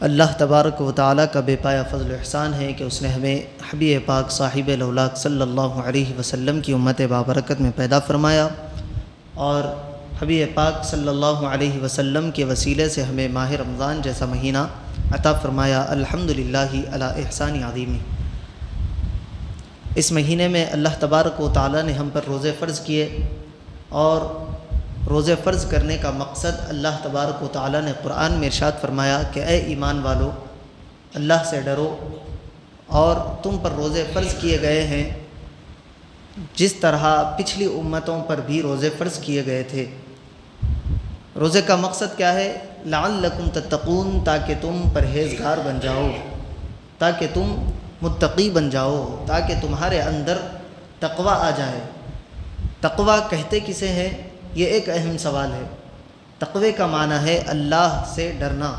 اللہ تبارک و تعالیٰ کا بے پایا فضل و احسان ہے کہ اس نے ہمیں حبیب پاک صاحب الاولاق صلی اللہ علیہ وسلم کی امت بابرکت میں پیدا فرمایا، اور حبیب پاک صلی اللہ علیہ وسلم کے وسیلے سے ہمیں ماہ رمضان جیسا مہینہ عطا فرمایا۔ الحمدللہ علی احسان عظیم۔ اس مہینے میں اللہ تبارک و تعالیٰ نے ہم پر روزے فرض کیے، اور روزے فرض کرنے کا مقصد اللہ تبارک و تعالیٰ نے قرآن میں ارشاد فرمایا کہ اے ایمان والو، اللہ سے ڈرو، اور تم پر روزے فرض کیے گئے ہیں جس طرح پچھلی امتوں پر بھی روزے فرض کیے گئے تھے۔ روزے کا مقصد کیا ہے؟ لعلکم تتقون، تاکہ تم پرہیزگار بن جاؤ، تاکہ تم متقی بن جاؤ، تاکہ تمہارے اندر تقوی آ جائے۔ تقوی کہتے کسے ہیں؟ یہ ایک اہم سوال ہے۔ تقوی کا معنی ہے اللہ سے ڈرنا۔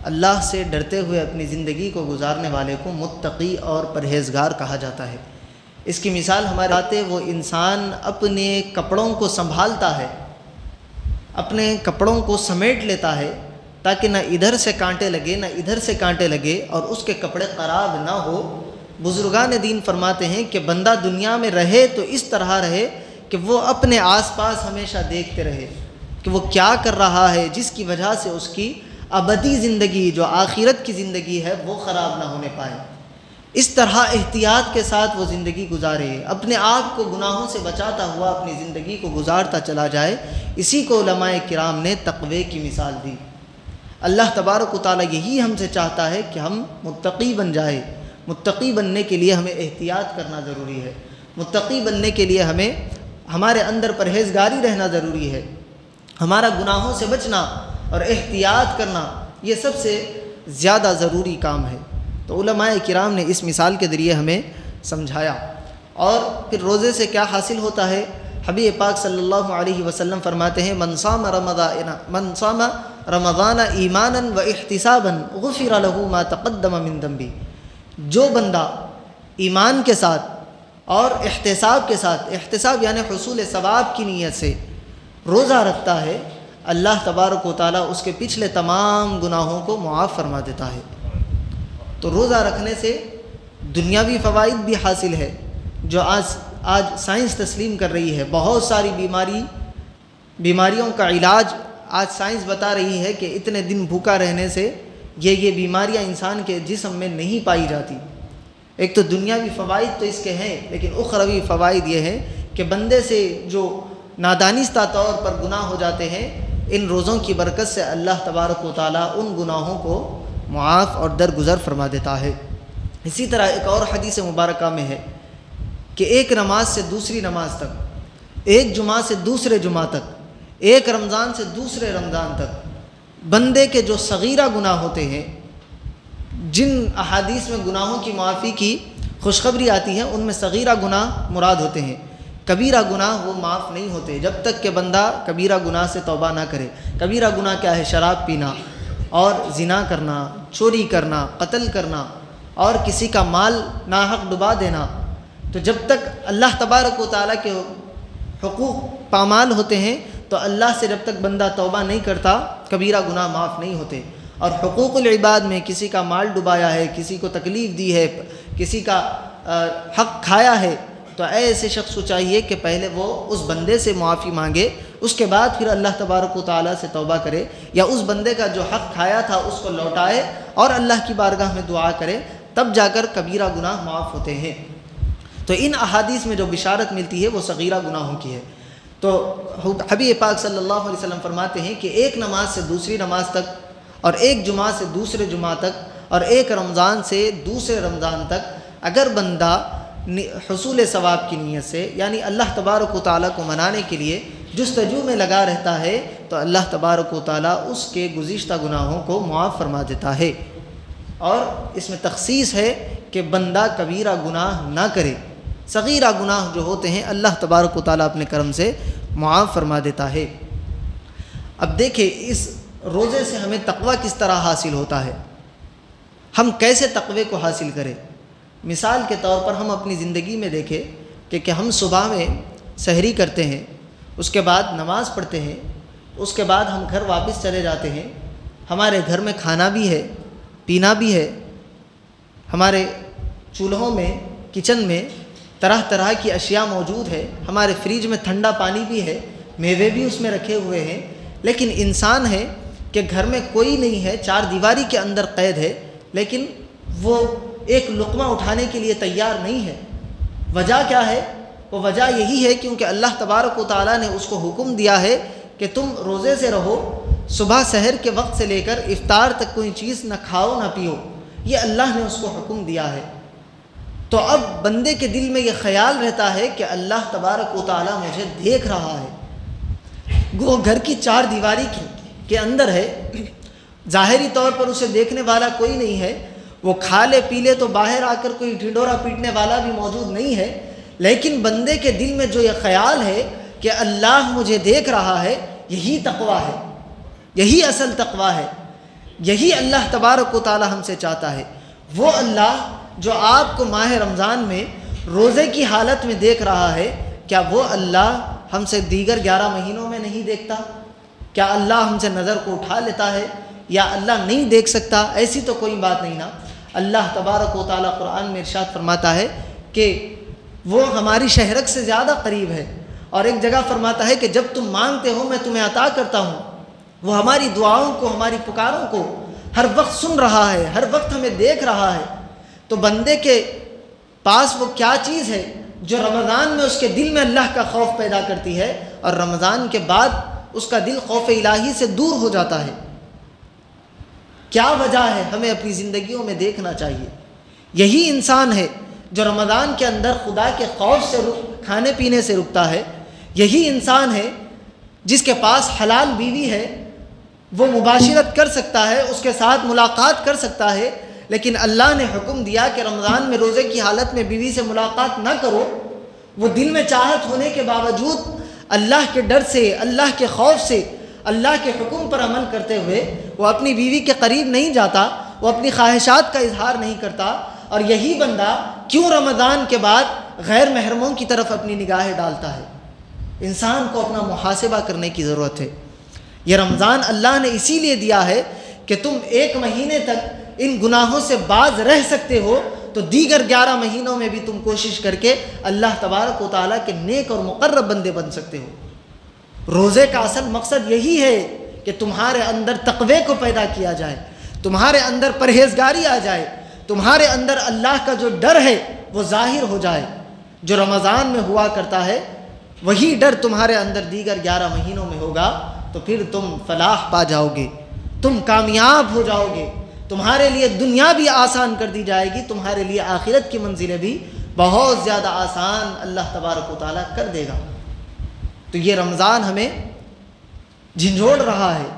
اللہ سے ڈرتے ہوئے اپنی زندگی کو گزارنے والے کو متقی اور پرہیزگار کہا جاتا ہے۔ اس کی مثال ہمارے آتے، وہ انسان اپنے کپڑوں کو سنبھالتا ہے، اپنے کپڑوں کو سمیٹ لیتا ہے تاکہ نہ ادھر سے کانٹے لگے نہ ادھر سے کانٹے لگے اور اس کے کپڑے خراب نہ ہو۔ بزرگان دین فرماتے ہیں کہ بندہ دنیا میں رہے تو اس طرح رہے کہ وہ اپنے آس پاس ہمیشہ دیکھتے رہے کہ وہ کیا کر رہا ہے، جس کی وجہ سے اس کی ابدی زندگی جو آخرت کی زندگی ہے وہ خراب نہ ہونے پائے۔ اس طرح احتیاط کے ساتھ وہ زندگی گزارے، اپنے آپ کو گناہوں سے بچاتا ہوا اپنی زندگی کو گزارتا چلا جائے۔ اسی کو علماء کرام نے تقوی کی مثال دی۔ اللہ تبارک و تعالیٰ یہی ہم سے چاہتا ہے کہ ہم متقی بن جائے۔ متقی بننے کے لیے ہمیں احتیاط کرنا ضروری ہے۔ متقی بننے کے لیے ہمیں ہمارے اندر پرہیزگاری رہنا ضروری ہے۔ ہمارا گناہوں سے بچنا اور احتیاط کرنا یہ سب سے زیادہ ضروری کام ہے۔ تو علماء کرام نے اس مثال کے ذریعے ہمیں سمجھایا۔ اور پھر روزے سے کیا حاصل ہوتا ہے؟ حبیب پاک صلی اللہ علیہ وسلم فرماتے ہیں من صام رمضان ایمانا و احتسابا غفر له ما تقدم من ذنبه۔ جو بندہ ایمان کے ساتھ اور احتساب کے ساتھ، احتساب یعنی حصول ثواب کی نیت سے روزہ رکھتا ہے، اللہ تبارک و تعالیٰ اس کے پچھلے تمام گناہوں کو معاف فرما دیتا ہے۔ تو روزہ رکھنے سے دنیاوی فوائد بھی حاصل ہے جو آج سائنس تسلیم کر رہی ہے۔ بہت ساری بیماریوں کا علاج آج سائنس بتا رہی ہے کہ اتنے دن بھوکا رہنے سے یہ بیماریاں انسان کے جسم میں نہیں پائی جاتی۔ ایک تو دنیاوی فوائد تو اس کے ہیں، لیکن اخروی فوائد یہ ہے کہ بندے سے جو نادانستہ طور پر گناہ ہو جاتے ہیں، ان روزوں کی برکت سے اللہ تبارک و تعالیٰ ان گناہوں کو معاف اور درگزر فرما دیتا ہے۔ اسی طرح ایک اور حدیث مبارکہ میں ہے کہ ایک نماز سے دوسری نماز تک، ایک جمعہ سے دوسرے جمعہ تک، ایک رمضان سے دوسرے رمضان تک بندے کے جو صغیرہ گناہ ہوتے ہیں، جن احادیث میں گناہوں کی معافی کی خوشخبری آتی ہے ان میں صغیرہ گناہ مراد ہوتے ہیں۔ کبیرہ گناہ وہ معاف نہیں ہوتے جب تک کہ بندہ کبیرہ گناہ سے توبہ نہ کرے۔ کبیرہ گناہ کیا ہے؟ شراب پینا اور زنا کرنا، چوری کرنا، قتل کرنا اور کسی کا مال ناحق ڈبا دینا۔ تو جب تک اللہ تبارک و تعالیٰ کے حقوق پامال ہوتے ہیں تو اللہ سے جب تک بندہ توبہ نہیں کرتا کبیرہ گناہ معاف نہیں ہوتے۔ اور حقوق العباد میں کسی کا مال ڈبایا ہے، کسی کو تکلیف دی ہے، کسی کا حق کھایا ہے، تو ایسے شخص کو چاہیے کہ پہلے وہ اس بندے سے معافی مانگے، اس کے بعد پھر اللہ تبارک و تعالیٰ سے توبہ کرے، یا اس بندے کا جو حق کھایا تھا اس کو لوٹائے اور اللہ کی بارگاہ میں دعا کرے، تب جا کر کبیرہ گناہ معاف ہوتے ہیں۔ تو ان احادیث میں جو بشارت ملتی ہے وہ صغیرہ گناہوں کی ہے۔ تو حبیب پاک صلی اللہ علیہ وسلم فرماتے ہیں کہ ایک نماز سے دوسری نماز تک، اور ایک جمعہ سے دوسرے جمعہ تک، اور ایک رمضان سے دوسرے رمضان تک اگر بندہ حصول ثواب کی نیت سے، یعنی اللہ تبارک و تعالیٰ کو منانے کے لیے جستجو میں لگا رہتا ہے، تو اللہ تبارک و تعالیٰ اس کے گزشتہ گناہوں کو معاف فرما دیتا ہے۔ اور اس میں تخصیص ہے کہ بندہ کبیرہ گناہ نہ کرے، صغیرہ گناہ جو ہوتے ہیں اللہ تبارک و تعالیٰ اپنے کرم سے معاف فرما دیتا ہے۔ اب دیکھیں اس روزے سے ہمیں تقوی کس طرح حاصل ہوتا ہے، ہم کیسے تقوی کو حاصل کریں۔ مثال کے طور پر ہم اپنی زندگی میں دیکھیں کہ ہم صبح میں سحری کرتے ہیں، اس کے بعد نماز پڑھتے ہیں، اس کے بعد ہم گھر واپس چلے جاتے ہیں، ہمارے گھر میں کھانا بھی ہے، پینا بھی ہے، ہمارے چولہوں میں، کچن میں طرح طرح کی اشیاء موجود ہے، ہمارے فریج میں ٹھنڈا پانی بھی ہے، میوے بھی اس میں رکھے ہوئے ہیں، لیکن انسان ہے کہ گھر میں کوئی نہیں ہے، چار دیواری کے اندر قید ہے، لیکن وہ ایک لقمہ اٹھانے کے لیے تیار نہیں ہے۔ وجہ کیا ہے؟ وہ وجہ یہی ہے کیونکہ اللہ تبارک و تعالیٰ نے اس کو حکم دیا ہے کہ تم روزے سے رہو، صبح سحر کے وقت سے لے کر افطار تک کوئی چیز نہ کھاؤ نہ پیو، یہ اللہ نے اس کو حکم دیا ہے۔ تو اب بندے کے دل میں یہ خیال رہتا ہے کہ اللہ تبارک و تعالیٰ مجھے دیکھ رہا ہے، وہ گھر کی چار دیواری کے اندر ہے، ظاہری طور پر اسے دیکھنے والا کوئی نہیں ہے، وہ کھا لے پی لے تو باہر آ کر کوئی ڈھنڈورا پیٹنے والا بھی موجود نہیں ہے، لیکن بندے کے دل میں جو یہ خیال ہے کہ اللہ مجھے دیکھ رہا ہے، یہی تقویٰ ہے، یہی اصل تقویٰ ہے، یہی اللہ تبارک و تعالیٰ ہم سے چاہتا ہے۔ وہ اللہ جو آپ کو ماہ رمضان میں روزے کی حالت میں دیکھ رہا ہے، کیا وہ اللہ ہم سے دیگر 11 مہینوں میں نہیں دیکھتا؟ کیا اللہ ہم سے نظر کو اٹھا لیتا ہے یا اللہ نہیں دیکھ سکتا؟ ایسی تو کوئی بات نہیں نا۔ اللہ تبارک و تعالیٰ قرآن میں ارشاد فرماتا ہے کہ وہ ہماری شہرک سے زیادہ قریب ہے، اور ایک جگہ فرماتا ہے کہ جب تم مانگتے ہو میں تمہیں عطا کرتا ہوں۔ وہ ہماری دعاؤں کو، ہماری پکاروں کو ہر وقت سن رہا ہے، ہر وقت ہمیں دیکھ رہا ہے۔ تو بندے کے پاس وہ کیا چیز ہے جو رمضان میں اس کے دل میں اللہ کا خوف پیدا کرتی ہے، اور رمضان کے بعد اس کا دل خوف الہی سے دور ہو جاتا ہے؟ کیا وجہ ہے؟ ہمیں اپنی زندگیوں میں دیکھنا چاہیے۔ یہی انسان ہے جو رمضان کے اندر خدا کے خوف سے کھانے پینے سے رکتا ہے، یہی انسان ہے جس کے پاس حلال بیوی ہے، وہ مباشرت کر سکتا ہے، اس کے ساتھ ملاقات کر سکتا ہے، لیکن اللہ نے حکم دیا کہ رمضان میں روزے کی حالت میں بیوی سے ملاقات نہ کرو۔ وہ دل میں چاہت ہونے کے باوجود اللہ کے ڈر سے، اللہ کے خوف سے، اللہ کے حکم پر عمل کرتے ہوئے وہ اپنی بیوی کے قریب نہیں جاتا، وہ اپنی خواہشات کا اظہار نہیں کرتا۔ اور یہی بندہ کیوں رمضان کے بعد غیر محرموں کی طرف اپنی نگاہیں ڈالتا ہے؟ انسان کو اپنا محاسبہ کرنے کی ضرورت ہے۔ یہ رمضان اللہ نے اسی لیے دیا ہے کہ تم 1 مہینے تک ان گناہوں سے باز رہ سکتے ہو، تو دیگر 11 مہینوں میں بھی تم کوشش کر کے اللہ تبارک و تعالیٰ کے نیک اور مقرب بندے بن سکتے ہو۔ روزے کا اصل مقصد یہی ہے کہ تمہارے اندر تقوی کو پیدا کیا جائے، تمہارے اندر پرہیزگاری آ جائے، تمہارے اندر اللہ کا جو ڈر ہے وہ ظاہر ہو جائے۔ جو رمضان میں ہوا کرتا ہے وہی ڈر تمہارے اندر دیگر 11 مہینوں میں ہوگا، تو پھر تم فلاح پا جاؤ گے، تم کامیاب ہو جاؤ گے، تمہارے لیے دنیا بھی آسان کر دی جائے گی، تمہارے لیے آخرت کی منزلیں بھی بہت زیادہ آسان اللہ تبارک و تعالیٰ کر دے گا۔ تو یہ رمضان ہمیں جھنجھوڑ رہا ہے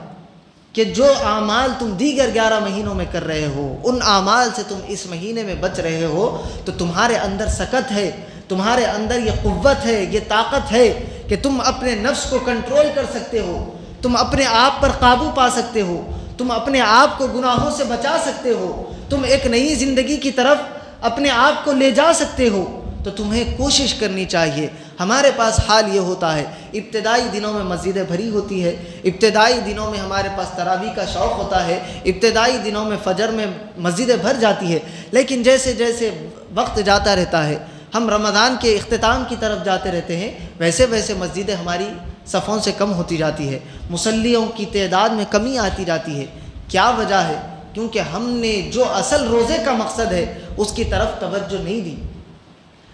کہ جو اعمال تم دیگر 11 مہینوں میں کر رہے ہو، ان اعمال سے تم اس مہینے میں بچ رہے ہو، تو تمہارے اندر سکت ہے، تمہارے اندر یہ قوت ہے، یہ طاقت ہے کہ تم اپنے نفس کو کنٹرول کر سکتے ہو، تم اپنے آپ پر قابو پا سکتے ہو، تم اپنے آپ کو گناہوں سے بچا سکتے ہو، تم ایک نئی زندگی کی طرف اپنے آپ کو لے جا سکتے ہو۔ تو تمہیں کوشش کرنی چاہیے۔ ہمارے پاس حال یہ ہوتا ہے، ابتدائی دنوں میں مسجدیں بھری ہوتی ہے، ابتدائی دنوں میں ہمارے پاس تراویح کا شوق ہوتا ہے، ابتدائی دنوں میں فجر میں مسجدیں بھر جاتی ہے، لیکن جیسے جیسے وقت جاتا رہتا ہے، ہم رمضان کے اختتام کی طرف جاتے رہتے ہیں، ویسے ویسے مسجدیں ہماری صفوں سے کم ہوتی جاتی ہے، مصلیوں کی تعداد میں کمی آتی جاتی ہے۔ کیا وجہ ہے؟ کیونکہ ہم نے جو اصل روزے کا مقصد ہے اس کی طرف توجہ نہیں دی۔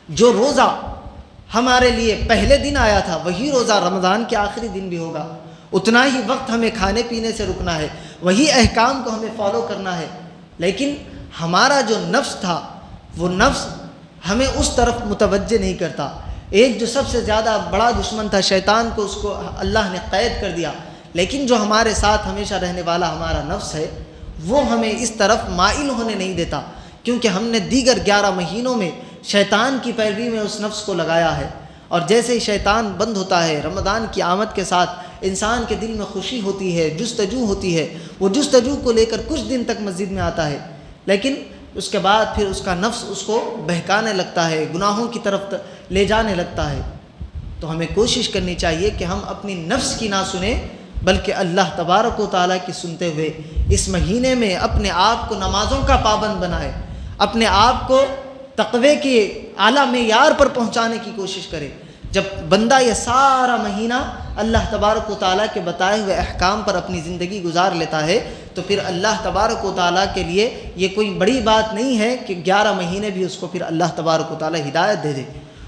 جو روزہ ہمارے لیے پہلے دن آیا تھا وہی روزہ رمضان کے آخری دن بھی ہوگا، اتنا ہی وقت ہمیں کھانے پینے سے رکنا ہے، وہی احکام کو ہمیں فالو کرنا ہے، لیکن ہمارا جو نفس تھا وہ نفس ہمیں اس طرف متوجہ نہیں کرتا۔ ایک جو سب سے زیادہ بڑا دشمن تھا شیطان کو، اس کو اللہ نے قید کر دیا، لیکن جو ہمارے ساتھ ہمیشہ رہنے والا ہمارا نفس ہے وہ ہمیں اس طرف مائل ہونے نہیں دیتا، کیونکہ ہم نے دیگر 11 مہینوں میں شیطان کی پیروی میں اس نفس کو لگایا ہے۔ اور جیسے ہی شیطان بند ہوتا ہے، رمضان کی آمد کے ساتھ انسان کے دل میں خوشی ہوتی ہے، جستجو ہوتی ہے، وہ جستجو کو لے کر کچھ دن تک مسجد میں آتا ہے، لیکن اس کے بعد پھر اس کا نفس اس کو بہکانے لگتا ہے، گناہوں کی طرف لے جانے لگتا ہے۔ تو ہمیں کوشش کرنی چاہیے کہ ہم اپنی نفس کی نہ سنیں بلکہ اللہ تبارک و تعالیٰ کی سنتے ہوئے اس مہینے میں اپنے آپ کو نمازوں کا پابند بنائے، اپنے آپ کو تقوی کے اعلیٰ معیار پر پہنچانے کی کوشش کرے۔ جب بندہ یہ سارا مہینہ اللہ تبارک و تعالیٰ کے بتائے ہوئے احکام پر اپنی زندگی گزار لیتا ہے تو پھر اللہ تبارک و تعالیٰ کے لیے یہ کوئی بڑی بات نہیں ہے کہ 11 مہینے بھی اس کو پھر اللہ تبارک و تعالیٰ ہدایت دے دے،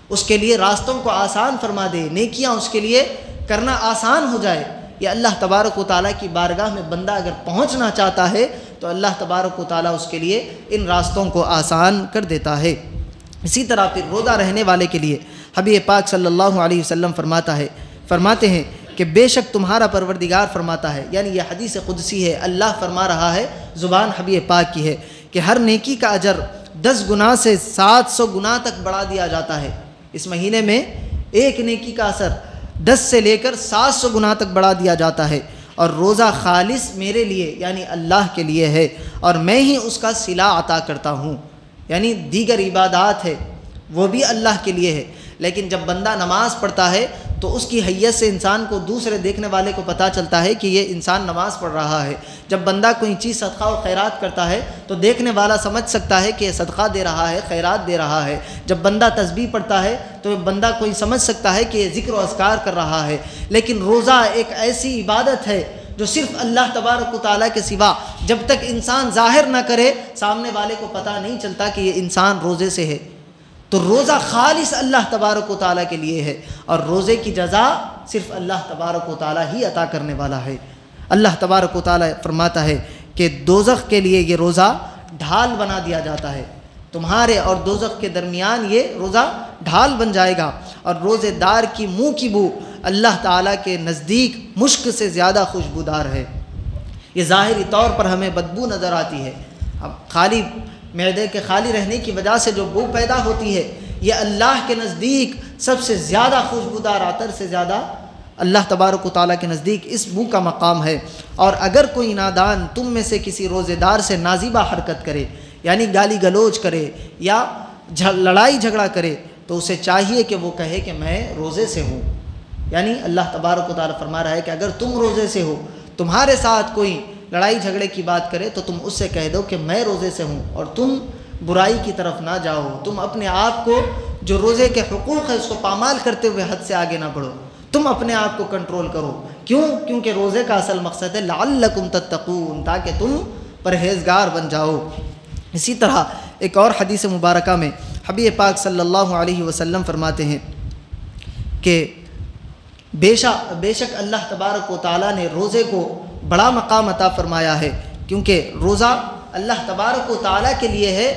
اس کے لیے راستوں کو آسان فرما دے، نیکیاں اس کے لیے کرنا آسان ہو جائے۔ یہ اللہ تبارک و تعالیٰ کی بارگاہ میں بندہ اگر پہنچنا چاہتا ہے تو اللہ تبارک و تعالیٰ اس کے لیے ان راستوں کو آسان کر دیتا ہے۔ اسی طرح پھر روزہ رہنے والے کے لیے حبیب پاک صلی اللہ علیہ وسلم فرماتے ہیں کہ بے شک تمہارا پروردگار فرماتا ہے، یعنی یہ حدیث قدسی ہے، اللہ فرما رہا ہے، زبان حبیب پاک کی ہے کہ ہر نیکی کا اجر 10 گنا سے 700 گنا تک بڑھا دیا جاتا ہے۔ اس مہینے میں ایک نیکی کا اثر 10 سے لے کر 700 گنا تک بڑھا دیا جاتا ہے، اور روزہ خالص میرے لیے یعنی اللہ کے لیے ہے اور میں ہی اس کا صلہ عطا کرتا ہوں، یعنی دیگر عبادات ہے وہ بھی اللہ کے لیے ہے، لیکن جب بندہ نماز پڑھتا ہے تو اس کی حیثیت سے انسان کو دوسرے دیکھنے والے کو پتہ چلتا ہے کہ یہ انسان نماز پڑھ رہا ہے۔ جب بندہ کوئی چیز صدقہ و خیرات کرتا ہے تو دیکھنے والا سمجھ سکتا ہے کہ یہ صدقہ دے رہا ہے، خیرات دے رہا ہے۔ جب بندہ تسبیح پڑھتا ہے تو بندہ کوئی سمجھ سکتا ہے کہ یہ ذکر و اذکار کر رہا ہے۔ لیکن روزہ ایک ایسی عبادت ہے جو صرف اللہ تبارک و تعالیٰ کے سوا جب تک انسان ظاہر نہ کرے سامنے والے کو پتہ نہیں چلتا کہ یہ انسان روزے سے ہے۔ تو روزہ خالص اللہ تبارک و تعالیٰ کے لیے ہے، اور روزے کی جزا صرف اللہ تبارک و تعالیٰ ہی عطا کرنے والا ہے۔ اللہ تبارک و تعالیٰ فرماتا ہے کہ دوزخ کے لیے یہ روزہ ڈھال بنا دیا جاتا ہے، تمہارے اور دوزخ کے درمیان یہ روزہ ڈھال بن جائے گا، اور روزے دار کی منہ کی بو اللہ تعالیٰ کے نزدیک مشک سے زیادہ خوشبودار ہے۔ یہ ظاہری طور پر ہمیں بدبو نظر آتی ہے، اب خالی معدے کے خالی رہنے کی وجہ سے جو بو پیدا ہوتی ہے، یہ اللہ کے نزدیک سب سے زیادہ خوشبودار عطر سے زیادہ اللہ تبارک و تعالیٰ کے نزدیک اس بو کا مقام ہے۔ اور اگر کوئی نادان تم میں سے کسی روزے دار سے نازیبہ حرکت کرے، یعنی گالی گلوچ کرے یا لڑائی جھگڑا کرے، تو اسے چاہیے کہ وہ کہے کہ میں روزے سے ہوں۔ یعنی اللہ تبارک و تعالیٰ فرما رہا ہے کہ اگر تم روزے سے ہو، تمہارے ساتھ کوئی لڑائی جھگڑے کی بات کرے تو تم اس سے کہہ دو کہ میں روزے سے ہوں، اور تم برائی کی طرف نہ جاؤ، تم اپنے آپ کو جو روزے کے حقوق ہے اس کو پامال کرتے ہوئے حد سے آگے نہ بڑھو، تم اپنے آپ کو کنٹرول کرو۔ کیونکہ روزے کا اصل مقصد ہے لعلکم تتقون، تاکہ تم پرہیزگار بن جاؤ۔ اسی طرح ایک اور حدیث مبارکہ میں حبیب پاک صلی اللہ علیہ وسلم فرماتے ہیں کہ بے شک اللہ تبارک و تعالیٰ نے روزے کو بڑا مقام عطا فرمایا ہے، کیونکہ روزہ اللہ تبارک و تعالیٰ کے لیے ہے،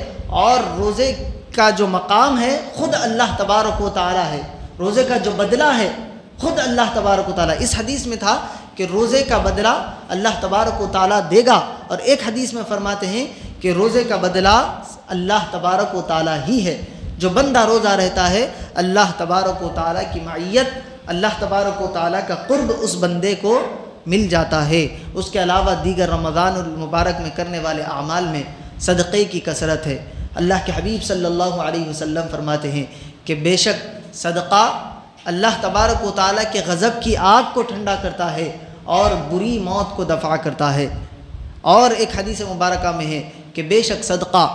اور روزے کا جو مقام ہے خود اللہ تبارک و تعالیٰ ہے، روزے کا جو بدلہ ہے خود اللہ تبارک و تعالیٰ۔ اس حدیث میں تھا کہ روزے کا بدلہ اللہ تبارک و تعالیٰ دے گا، اور ایک حدیث میں فرماتے ہیں کہ روزے کا بدلہ اللہ تبارک و تعالیٰ ہی ہے۔ جو بندہ روزہ رہتا ہے اللہ تبارک و تعالیٰ کی معیت، اللہ تبارک و تعالیٰ کا قرب اس بندے کو مل جاتا ہے۔ اس کے علاوہ دیگر رمضان المبارک میں کرنے والے اعمال میں صدقے کی کثرت ہے۔ اللہ کے حبیب صلی اللہ علیہ وسلم فرماتے ہیں کہ بے شک صدقہ اللہ تبارک و تعالیٰ کے غضب کی آگ کو ٹھنڈا کرتا ہے اور بری موت کو دفع کرتا ہے۔ اور ایک حدیث مبارکہ میں ہے کہ بے شک صدقہ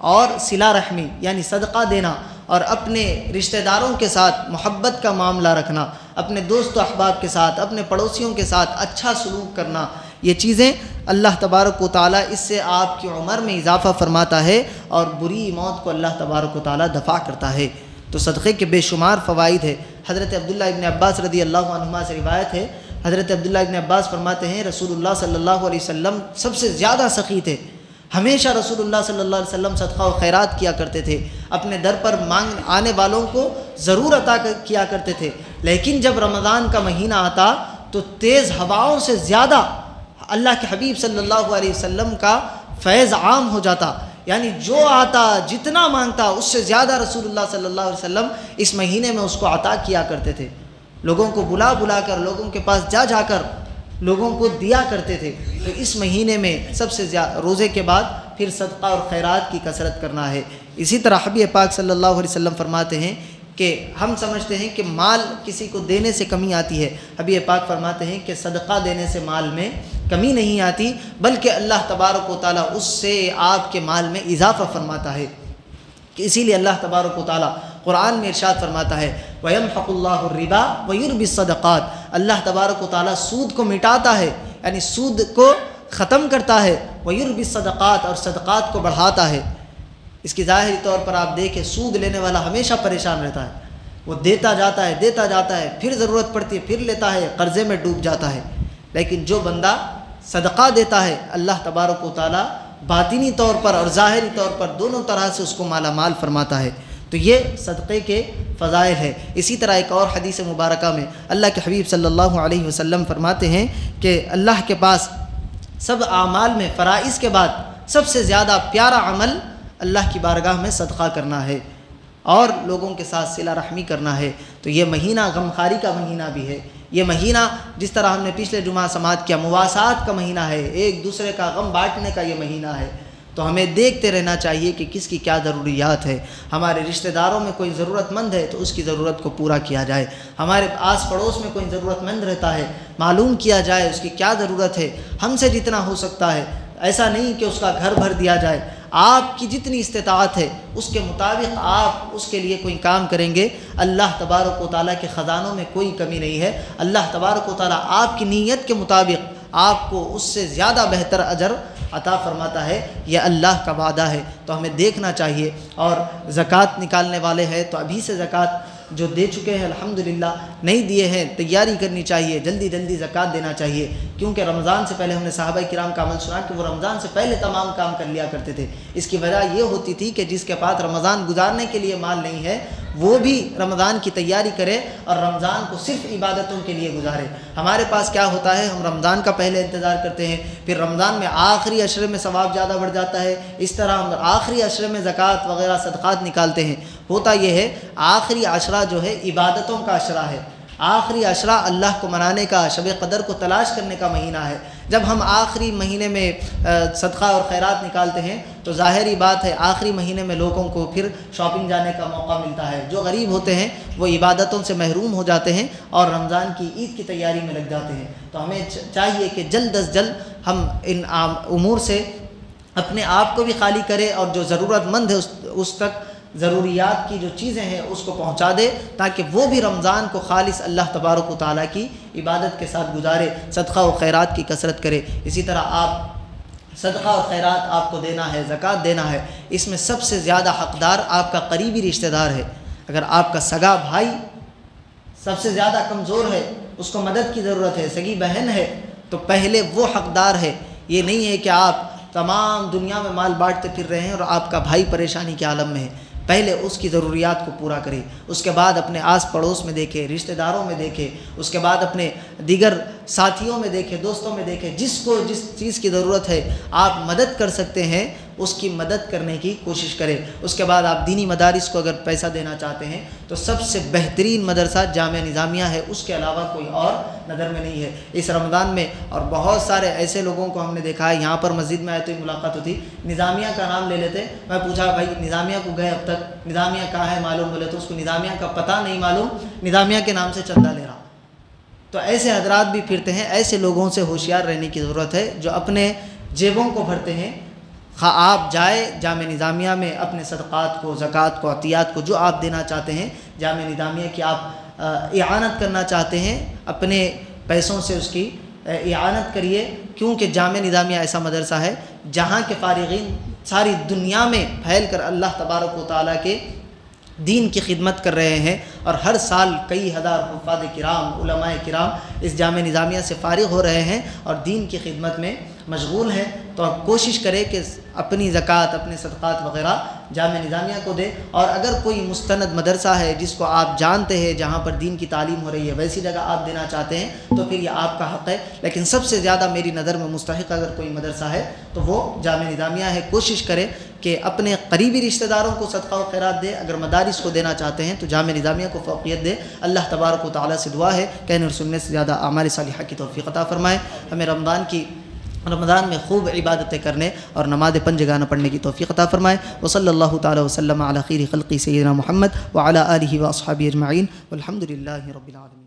اور صلہ رحمی یعنی صدقہ دینا اور اپنے رشتہ داروں کے ساتھ محبت کا معاملہ رکھنا، اپنے دوست و احباب کے ساتھ، اپنے پڑوسیوں کے ساتھ اچھا سلوک کرنا، یہ چیزیں اللہ تبارک و تعالیٰ اس سے آپ کی عمر میں اضافہ فرماتا ہے اور بری موت کو اللہ تبارک و تعالیٰ دفع کرتا ہے۔ تو صدقے کے بے شمار فوائد ہے۔ حضرت عبداللہ ابن عباس رضی اللہ عنہما سے روایت ہے، حضرت عبداللہ ابن عباس فرماتے ہیں رسول اللہ صلی اللہ علیہ وسلم سب سے زیادہ سخی تھے، ہمیشہ رسول اللہ صلی اللہ علیہ وسلم صدقہ و خیرات کیا کرتے تھے، اپنے در پر مانگ آنے والوں کو ضرور عطا کیا کرتے تھے، لیکن جب رمضان کا مہینہ آتا تو تیز ہواؤں سے زیادہ اللہ کے حبیب صلی اللہ علیہ وسلم کا فیض عام ہو جاتا، یعنی جو آتا جتنا مانگتا اس سے زیادہ رسول اللہ صلی اللہ علیہ وسلم اس مہینے میں اس کو عطا کیا کرتے تھے، لوگوں کو بلا بلا کر، لوگوں کے پاس جا جا کر لوگوں کو دیا کرتے تھے۔ تو اس مہینے میں سب سے زیادہ روزے کے بعد پھر صدقہ اور خیرات کی کثرت کرنا ہے۔ اسی طرح حبیب پاک صلی اللہ علیہ وسلم فرماتے ہیں کہ ہم سمجھتے ہیں کہ مال کسی کو دینے سے کمی آتی ہے۔ حبیب پاک فرماتے ہیں کہ صدقہ دینے سے مال میں کمی نہیں آتی، بلکہ اللہ تبارک و تعالیٰ اس سے آپ کے مال میں اضافہ فرماتا ہے۔ کہ اسی لیے اللہ تبارک و تعالیٰ قرآن میں ارشاد فرماتا ہے وَيَمْحَقُ اللَّهُ الرِّبَا وَيُرْبِي الصَّدَقَاتِ، اللہ تبارک و تعالیٰ سود کو مٹاتا ہے، یعنی سود کو ختم کرتا ہے، وَيُرْبِي الصَّدَقَاتِ، اور صدقات کو بڑھاتا ہے۔ اس کی ظاہری طور پر آپ دیکھیں سود لینے والا ہمیشہ پریشان رہتا ہے، وہ دیتا جاتا ہے، پھر ضرورت پڑتی ہے پھر لیتا ہے، قرضے میں ڈوب جاتا ہے۔ لیکن جو بندہ صدقہ دیتا ہے اللہ تبارک و تعالیٰ باطنی طور پر اور ظاہری طور پر دونوں طرح سے اس کو مالا مال فرماتا ہے۔ تو یہ صدقے کے فضائل ہے۔ اسی طرح ایک اور حدیث مبارکہ میں اللہ کے حبیب صلی اللہ علیہ وسلم فرماتے ہیں کہ اللہ کے پاس سب اعمال میں فرائض کے بعد سب سے زیادہ پیارا عمل اللہ کی بارگاہ میں صدقہ کرنا ہے اور لوگوں کے ساتھ صلہ رحمی کرنا ہے۔ تو یہ مہینہ غمخواری کا مہینہ بھی ہے۔ یہ مہینہ جس طرح ہم نے پچھلے جمعہ سماعت کیا مواسات کا مہینہ ہے، ایک دوسرے کا غم بانٹنے کا یہ مہینہ ہے۔ تو ہمیں دیکھتے رہنا چاہیے کہ کس کی کیا ضروریات ہے۔ ہمارے رشتہ داروں میں کوئی ضرورت مند ہے تو اس کی ضرورت کو پورا کیا جائے، ہمارے آس پڑوس میں کوئی ضرورت مند رہتا ہے معلوم کیا جائے اس کی کیا ضرورت ہے، ہم سے جتنا ہو سکتا ہے۔ ایسا نہیں کہ اس کا گھر بھر دیا جائے، آپ کی جتنی استطاعت ہے اس کے مطابق آپ اس کے لیے کوئی کام کریں گے، اللہ تبارک و تعالیٰ کے خزانوں میں کوئی کمی نہیں ہے۔ اللہ تبارک و تعالیٰ آپ کی نیت کے مطابق آپ کو اس سے زیادہ بہتر اجر عطا فرماتا ہے، یہ اللہ کا وعدہ ہے۔ تو ہمیں دیکھنا چاہیے، اور زکوٰۃ نکالنے والے ہیں تو ابھی سے زکوٰۃ جو دے چکے ہیں الحمدللہ، نہیں دیے ہیں تیاری کرنی چاہیے، جلدی جلدی زکوٰۃ دینا چاہیے، کیونکہ رمضان سے پہلے ہم نے صحابہ کرام کا عمل سنا کہ وہ رمضان سے پہلے تمام کام کر لیا کرتے تھے۔ اس کی وجہ یہ ہوتی تھی کہ جس کے پاس رمضان گزارنے کے لیے مال نہیں ہے وہ بھی رمضان کی تیاری کرے اور رمضان کو صرف عبادتوں کے لیے گزارے۔ ہمارے پاس کیا ہوتا ہے، ہم رمضان کا پہلے انتظار کرتے ہیں، پھر رمضان میں آخری عشرے میں ثواب زیادہ بڑھ جاتا ہے، اس طرح ہم آخری عشرے میں زکوٰۃ وغیرہ صدقات نکالتے ہیں۔ ہوتا یہ ہے آخری عشرہ جو ہے عبادتوں کا عشرہ ہے، آخری عشرہ اللہ کو منانے کا، شب قدر کو تلاش کرنے کا مہینہ ہے۔ جب ہم آخری مہینے میں صدقہ اور خیرات نکالتے ہیں تو ظاہری بات ہے آخری مہینے میں لوگوں کو پھر شاپنگ جانے کا موقع ملتا ہے، جو غریب ہوتے ہیں وہ عبادتوں سے محروم ہو جاتے ہیں اور رمضان کی عید کی تیاری میں لگ جاتے ہیں۔ تو ہمیں چاہیے کہ جلد از جلد ہم ان امور سے اپنے آپ کو بھی خالی کرے اور جو ضرورت مند ہے اس تک ضروریات کی جو چیزیں ہیں اس کو پہنچا دے، تاکہ وہ بھی رمضان کو خالص اللہ تبارک و تعالیٰ کی عبادت کے ساتھ گزارے، صدقہ و خیرات کی کثرت کرے۔ اسی طرح آپ صدقہ اور خیرات آپ کو دینا ہے، زکوٰۃ دینا ہے، اس میں سب سے زیادہ حقدار آپ کا قریبی رشتہ دار ہے۔ اگر آپ کا سگا بھائی سب سے زیادہ کمزور ہے، اس کو مدد کی ضرورت ہے، سگی بہن ہے، تو پہلے وہ حقدار ہے۔ یہ نہیں ہے کہ آپ تمام دنیا میں مال بانٹتے پھر رہے ہیں اور آپ کا بھائی پریشانی کے عالم میں ہے۔ پہلے اس کی ضروریات کو پورا کرے، اس کے بعد اپنے آس پڑوس میں دیکھے، رشتہ داروں میں دیکھے، اس کے بعد اپنے دیگر ساتھیوں میں دیکھے، دوستوں میں دیکھے، جس کو جس چیز کی ضرورت ہے آپ مدد کر سکتے ہیں اس کی مدد کرنے کی کوشش کرے۔ اس کے بعد آپ دینی مدارس کو اگر پیسہ دینا چاہتے ہیں تو سب سے بہترین مدرسہ جامعہ نظامیہ ہے، اس کے علاوہ کوئی اور نظر میں نہیں ہے۔ اس رمضان میں اور بہت سارے ایسے لوگوں کو ہم نے دیکھا ہے، یہاں پر مسجد میں آئے تو ملاقات ہوتی، نظامیہ کا نام لے لیتے، میں پوچھا بھائی نظامیہ کو گئے اب تک، نظامیہ کہاں ہے معلوم، بولے تو اس کو نظامیہ کا پتہ نہیں معلوم، نظامیہ کے نام سے چندہ لے رہا۔ تو ایسے حضرات بھی پھرتے ہیں، ایسے لوگوں سے ہوشیار رہنے کی ضرورت ہے جو اپنے جیبوں کو بھرتے ہیں۔ آپ جائے جامعہ نظامیہ میں اپنے صدقات کو، زکوٰۃ کو، عطیات کو جو آپ دینا چاہتے ہیں، جامعہ نظامیہ کی آپ اعانت کرنا چاہتے ہیں، اپنے پیسوں سے اس کی اعانت کریے، کیونکہ جامعہ نظامیہ ایسا مدرسہ ہے جہاں کے فارغین ساری دنیا میں پھیل کر اللہ تبارک و تعالیٰ کے دین کی خدمت کر رہے ہیں، اور ہر سال کئی ہزار حفاظ کرام، علماء کرام اس جامعہ نظامیہ سے فارغ ہو رہے ہیں اور دین کی خدمت میں مشغول ہیں۔ تو آپ کوشش کریں کہ اپنی زکوٰۃ، اپنے صدقات وغیرہ جامعہ نظامیہ کو دے، اور اگر کوئی مستند مدرسہ ہے جس کو آپ جانتے ہیں جہاں پر دین کی تعلیم ہو رہی ہے ویسی جگہ آپ دینا چاہتے ہیں تو پھر یہ آپ کا حق ہے، لیکن سب سے زیادہ میری نظر میں مستحق اگر کوئی مدرسہ ہے تو وہ جامعہ نظامیہ ہے۔ کوشش کرے کہ اپنے قریبی رشتہ داروں کو صدقہ و خیرات دے، اگر مدارس کو دینا چاہتے ہیں تو جامعہ نظامیہ کو فوقیت دے۔ اللہ تبارک و تعالیٰ سے دعا ہے کہنے اور سننے سے زیادہ اعمال صالحہ کی توفیق عطا فرمائے، ہمیں رمضان کی رمضان میں خوب عبادتیں کرنے اور نماز پنجگانہ پڑھنے کی توفیق عطا فرمائے۔ وصلی اللہ تعالی وسلم علی خیر خلقی سیدنا محمد وعلی آلہ واصحابہ اجمعین والحمد للہ رب العالمین۔